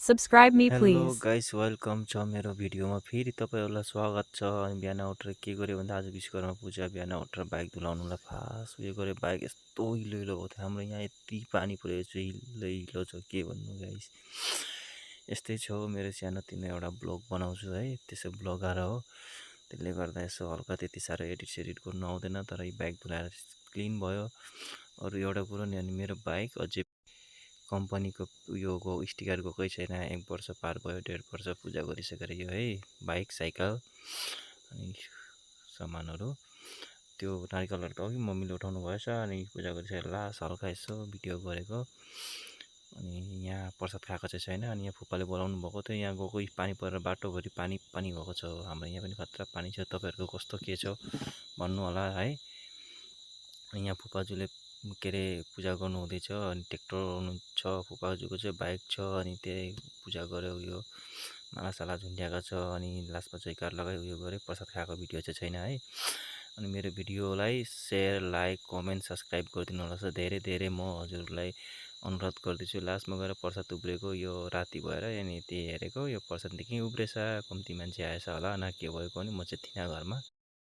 Subscribe me, hello please. Guys, welcome छ मेरो भिडियोमा फेरि तपाईँहरूलाई स्वागत छ। अनि बिहान उठेर के गर्यो भन्दा आज विश्वकर्मा पूजा, बिहान उठेर बाइक धुलाउनुलाई फास उयो गऱ्यो। बाइक यस्तो हिलो हिलो भएको थियो, हाम्रो यहाँ यति पानी परेको छ, हिलो हिलो छ के भन्नु गाइस। यस्तै छ मेरो सानोतिनो एउटा ब्लग बनाउँछु है, त्यसै ब्लगर हो। त्यसले गर्दा यसो हल्का त्यति साह्रो एडिट सेडिट गर्नु आउँदैन, तर यो बाइक धुलाएर क्लिन भयो। अरू एउटा कुरो नि, अनि मेरो बाइक अझै कम्पनीको उयोको स्टिकर गएकै छैन। 1 वर्ष पार भयो, 1.5 वर्ष पूजा गरिसकेर यो है बाइक साइकल अनि सामानहरू। त्यो नारिकलहरू त अघि मम्मीले उठाउनु भएछ, अनि पूजा गरिसकेर लास्ट हल्का यसो भिडियो गरेको। अनि यहाँ प्रसाद खाएको चाहिँ छैन। अनि यहाँ फुपाले बोलाउनु भएको थियो, यहाँ गएको पानी परेर बाटोभरि पानी पानी भएको छ। हाम्रो यहाँ पनि खतरा पानी छ, तपाईँहरूको कस्तो के छ भन्नु होला है। यहाँ फुपाजुले के अरे पूजा गर्नु हुँदैछ, अनि ट्र्याक्टर हुनुहुन्छ फुपाजुको चाहिँ, बाइक छ, अनि त्यही पूजा गऱ्यो। उयो मालासाला झुन्ड्याएको छ, अनि लास्टमा जयकार लगाइ उयो गऱ्यो। प्रसाद खाएको भिडियो चाहिँ छैन है। अनि मेरो भिडियोलाई सेयर, लाइक, कमेन्ट, सब्सक्राइब गरिदिनु होला। धेरै धेरै म हजुरलाई अनुरोध गर्दैछु। लास्टमा गएर प्रसाद उब्रेको, यो राति भएर अनि त्यही हेरेको, यो प्रसाददेखि उब्रेछ, कम्ती मान्छे आएछ होला न के भएको, नि म चाहिँ थिइनँ घरमा।